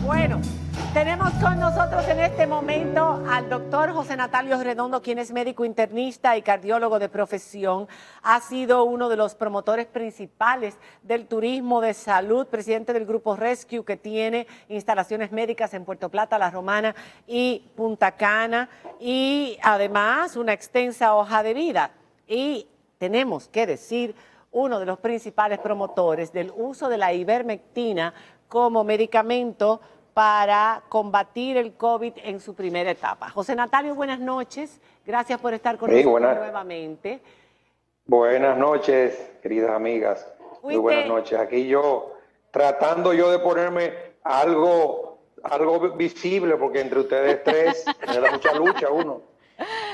Bueno, tenemos con nosotros en este momento al doctor José Natalio Redondo, quien es médico internista y cardiólogo de profesión. Ha sido uno de los promotores principales del turismo de salud, presidente del grupo Rescue, que tiene instalaciones médicas en Puerto Plata, La Romana y Punta Cana, y además una extensa hoja de vida. Y tenemos que decir, uno de los principales promotores del uso de la ivermectina como medicamento para combatir el COVID en su primera etapa. José Natalio, buenas noches. Gracias por estar con nosotros nuevamente. Buenas noches, queridas amigas. Muy buenas noches. Aquí yo, tratando yo de ponerme algo visible, porque entre ustedes tres me da mucha lucha uno.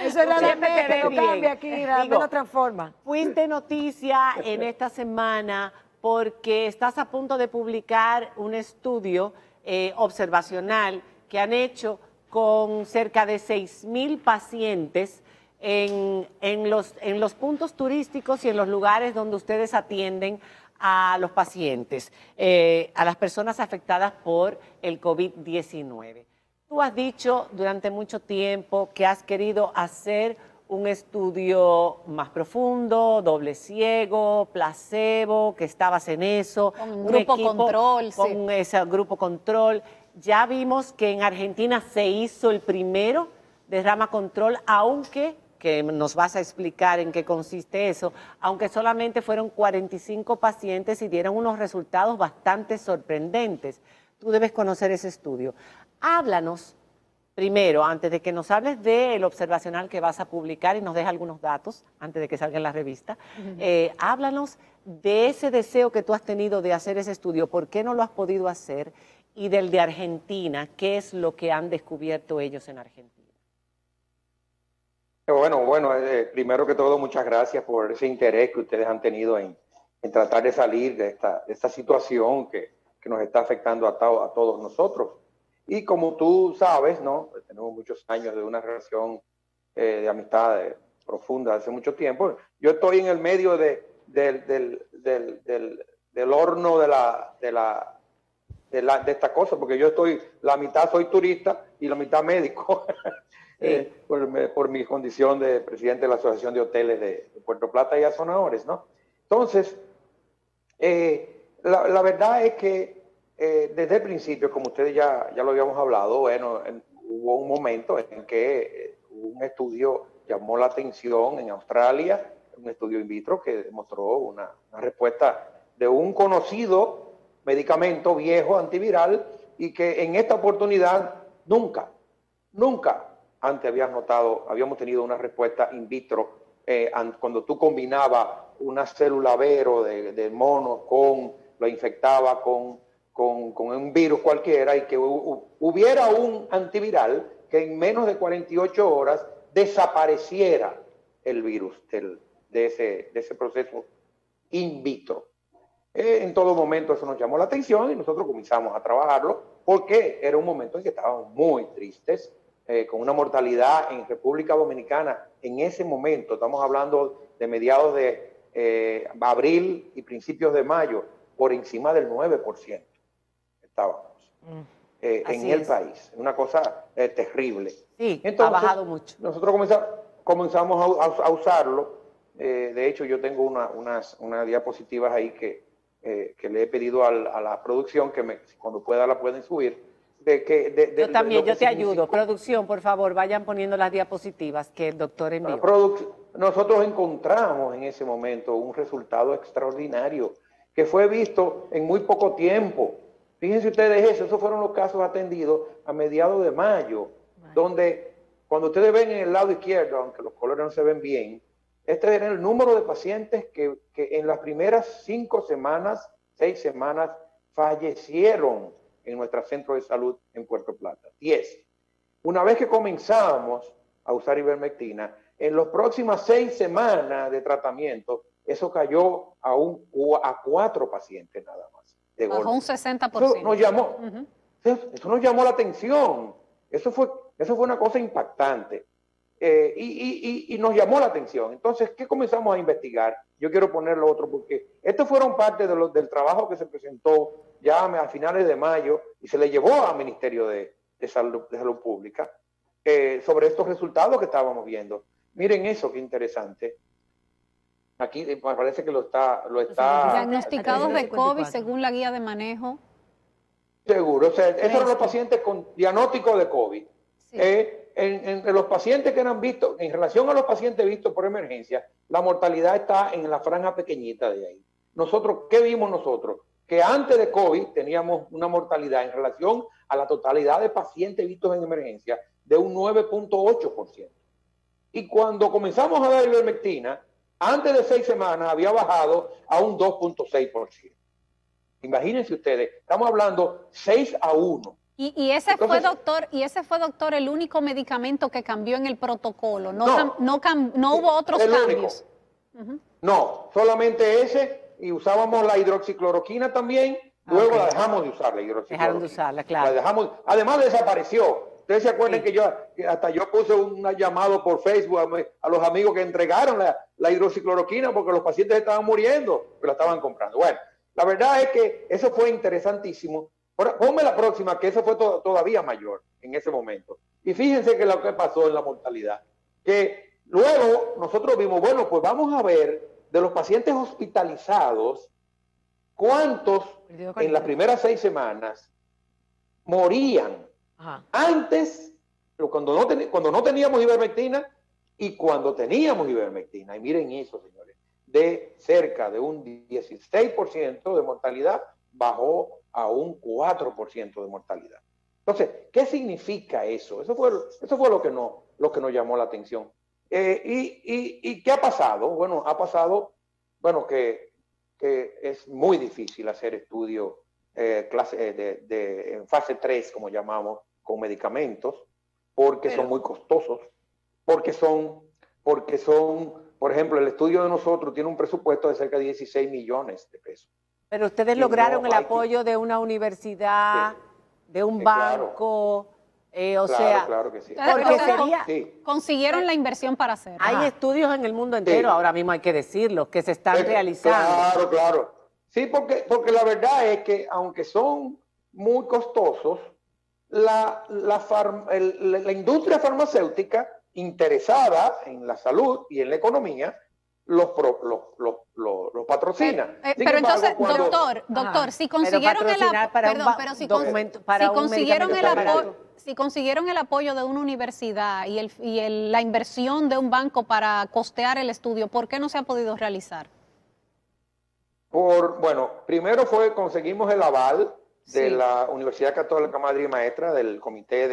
Eso es la que lo cambia aquí, me lo transforma. Fuiste noticia en esta semana porque estás a punto de publicar un estudio observacional que han hecho con cerca de 6,000 pacientes en los puntos turísticos y en los lugares donde ustedes atienden a los pacientes, a las personas afectadas por el COVID-19. Tú has dicho durante mucho tiempo que has querido hacer un estudio más profundo, doble ciego, placebo, que estabas en eso. Con un grupo control. Con ese grupo control. Ya vimos que en Argentina se hizo el primero de rama control, aunque, que nos vas a explicar en qué consiste eso, aunque solamente fueron 45 pacientes y dieron unos resultados bastante sorprendentes. Tú debes conocer ese estudio. Háblanos. Primero, antes de que nos hables del observacional que vas a publicar y nos dejes algunos datos, antes de que salga en la revista, háblanos de ese deseo que tú has tenido de hacer ese estudio, por qué no lo has podido hacer, y del de Argentina, qué es lo que han descubierto ellos en Argentina. Bueno, primero que todo, muchas gracias por ese interés que ustedes han tenido en tratar de salir de esta situación que nos está afectando a todos nosotros. Y como tú sabes, ¿no? Tenemos muchos años de una relación de amistad profunda hace mucho tiempo. Yo estoy en el medio del horno de esta cosa, porque yo estoy, la mitad soy turista y la mitad médico, por mi condición de presidente de la Asociación de Hoteles de Puerto Plata y Azonadores, ¿no? Entonces, la verdad es que desde el principio, como ustedes ya lo habíamos hablado, bueno, hubo un momento en que un estudio llamó la atención en Australia, un estudio in vitro que demostró una respuesta de un conocido medicamento viejo antiviral, y que en esta oportunidad nunca antes habíamos tenido una respuesta in vitro cuando tú combinabas una célula vero de mono lo infectaba con un virus cualquiera, y que hubiera un antiviral que en menos de 48 horas desapareciera el virus de ese proceso in vitro. En todo momento eso nos llamó la atención y nosotros comenzamos a trabajarlo, porque era un momento en que estábamos muy tristes, con una mortalidad en República Dominicana en ese momento, estamos hablando de mediados de abril y principios de mayo, por encima del 9%. Estábamos en el país, una cosa terrible. Sí, entonces, ha bajado mucho. Nosotros comenzamos a usarlo. De hecho, yo tengo unas diapositivas ahí que le he pedido a la producción que cuando pueda la pueden subir. Yo también, yo te ayudo. Producción, por favor, vayan poniendo las diapositivas que el doctor envió. Nosotros encontramos en ese momento un resultado extraordinario que fue visto en muy poco tiempo. Fíjense ustedes esos fueron los casos atendidos a mediados de mayo, donde cuando ustedes ven en el lado izquierdo, aunque los colores no se ven bien, este era el número de pacientes que en las primeras 6 semanas, fallecieron en nuestro centro de salud en Puerto Plata. 10. Una vez que comenzamos a usar ivermectina, en las próximas 6 semanas de tratamiento, eso cayó a 4 pacientes nada más. Bajó un 60%. Eso nos llamó la atención. Eso fue una cosa impactante. y nos llamó la atención. Entonces, ¿qué comenzamos a investigar? Yo quiero ponerlo otro porque estos fueron parte del trabajo que se presentó ya a finales de mayo y se le llevó al Ministerio de Salud Pública sobre estos resultados que estábamos viendo. Miren eso, qué interesante. Aquí me parece que lo está diagnosticados de COVID según la guía de manejo. Seguro, o sea, esos eran los pacientes con diagnóstico de COVID. Sí. Entre los pacientes que han visto, en relación a los pacientes vistos por emergencia, la mortalidad está en la franja pequeñita de ahí. Nosotros, ¿qué vimos nosotros? Que antes de COVID teníamos una mortalidad en relación a la totalidad de pacientes vistos en emergencia de un 9.8%. Y cuando comenzamos a dar ivermectina, antes de 6 semanas había bajado a un 2.6%. Imagínense ustedes, estamos hablando 6-1. Y ese fue, doctor, el único medicamento que cambió en el protocolo. No hubo otros cambios. No, solamente ese, y usábamos la hidroxicloroquina también. Luego la dejamos de usar, la hidroxicloroquina. Dejaron de usarla, claro. La dejamos, además desapareció. Ustedes se acuerdan que hasta yo puse un llamado por Facebook a los amigos que entregaron la hidroxicloroquina porque los pacientes estaban muriendo, pero la estaban comprando. Bueno, la verdad es que eso fue interesantísimo. Ponme la próxima, que eso fue todavía mayor en ese momento. Y fíjense que lo que pasó en la mortalidad. Que luego nosotros vimos, bueno, pues vamos a ver de los pacientes hospitalizados, cuántos en las primeras 6 semanas morían. Ajá. Antes, cuando no teníamos ivermectina y cuando teníamos ivermectina. Y miren eso, señores, de cerca de un 16% de mortalidad bajó a un 4% de mortalidad. Entonces, ¿qué significa eso? Eso fue lo que nos llamó la atención. ¿Y qué ha pasado? Bueno, ha pasado que es muy difícil hacer estudios en fase 3, como llamamos, con medicamentos, porque son muy costosos, porque son, por ejemplo, el estudio de nosotros tiene un presupuesto de cerca de 16 millones de pesos. Pero ustedes lograron el apoyo de una universidad, de un banco, Claro que sí. Porque consiguieron la inversión para hacerlo. Hay estudios en el mundo entero, ahora mismo hay que decirlo, que se están realizando. Claro. Sí, porque la verdad es que aunque son muy costosos, la industria farmacéutica interesada en la salud y en la economía los patrocina. Pero entonces, doctor, si consiguieron si consiguieron el apoyo de una universidad y la inversión de un banco para costear el estudio, ¿por qué no se ha podido realizar? Primero conseguimos el aval de la Universidad Católica Madre y Maestra, del Comité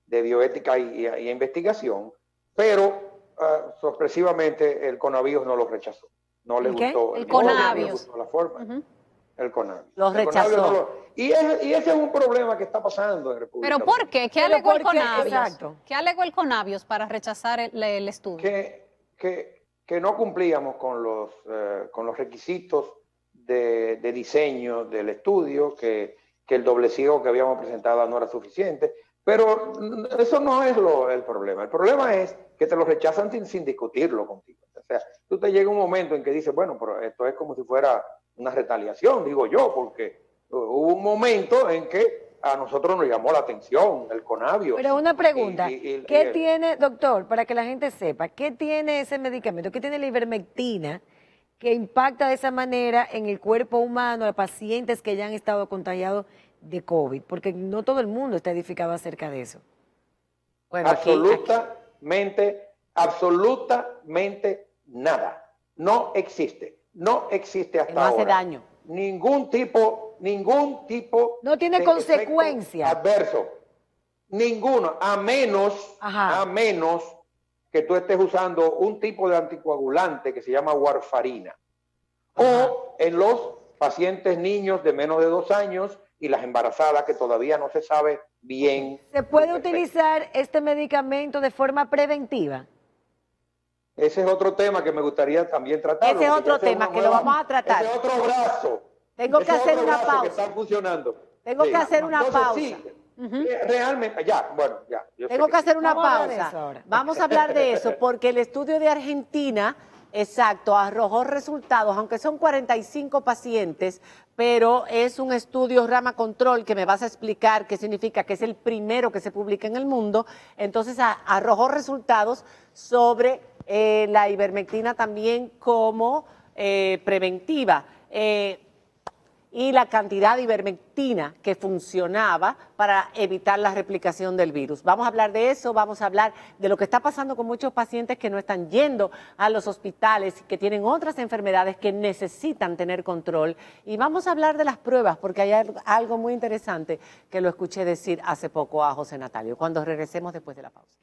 de Bioética y Investigación, pero sorpresivamente el Conabios no lo rechazó. No le gustó. El Conabios. No le gustó la forma. El Conabios. Lo rechazó. Y ese es un problema que está pasando en República Dominicana. ¿Pero por qué? ¿Qué alegó el Conabios? Exacto. ¿Qué alegó el Conabios para rechazar el estudio? Que no cumplíamos con los requisitos de diseño del estudio, que el doble ciego que habíamos presentado no era suficiente. Pero eso no es el problema. El problema es que te lo rechazan sin discutirlo contigo. O sea, tú te llega un momento en que dices, bueno, pero esto es como si fuera una retaliación, digo yo, porque hubo un momento en que a nosotros nos llamó la atención el Conabios. Pero una pregunta, ¿qué tiene, doctor, para que la gente sepa, qué tiene ese medicamento, qué tiene la ivermectina que impacta de esa manera en el cuerpo humano a pacientes que ya han estado contagiados de COVID? Porque no todo el mundo está edificado acerca de eso. Bueno, absolutamente nada. No existe hasta ahora. No hace daño. Ningún tipo no tiene consecuencias adverso. Ninguno, a menos que tú estés usando un tipo de anticoagulante que se llama warfarina. O en los pacientes niños de menos de 2 años y las embarazadas, que todavía no se sabe bien. ¿Se puede utilizar este medicamento de forma preventiva? Ese es otro tema que me gustaría también tratar. Ese es otro tema que lo vamos a tratar. Ese es otro brazo. Tengo que hacer una pausa. Que están funcionando. Tengo que hacer una pausa. Realmente, ya, bueno, ya. Tengo que hacer una Vamos a hablar de eso pausa. ahora. Vamos a hablar de eso, porque el estudio de Argentina, exacto, arrojó resultados, aunque son 45 pacientes, pero es un estudio rama control que me vas a explicar qué significa, que es el primero que se publica en el mundo. Entonces arrojó resultados sobre la ivermectina también como preventiva. Y la cantidad de ivermectina que funcionaba para evitar la replicación del virus. Vamos a hablar de eso, vamos a hablar de lo que está pasando con muchos pacientes que no están yendo a los hospitales y que tienen otras enfermedades que necesitan tener control. Y vamos a hablar de las pruebas, porque hay algo muy interesante que lo escuché decir hace poco a José Natalio, cuando regresemos después de la pausa.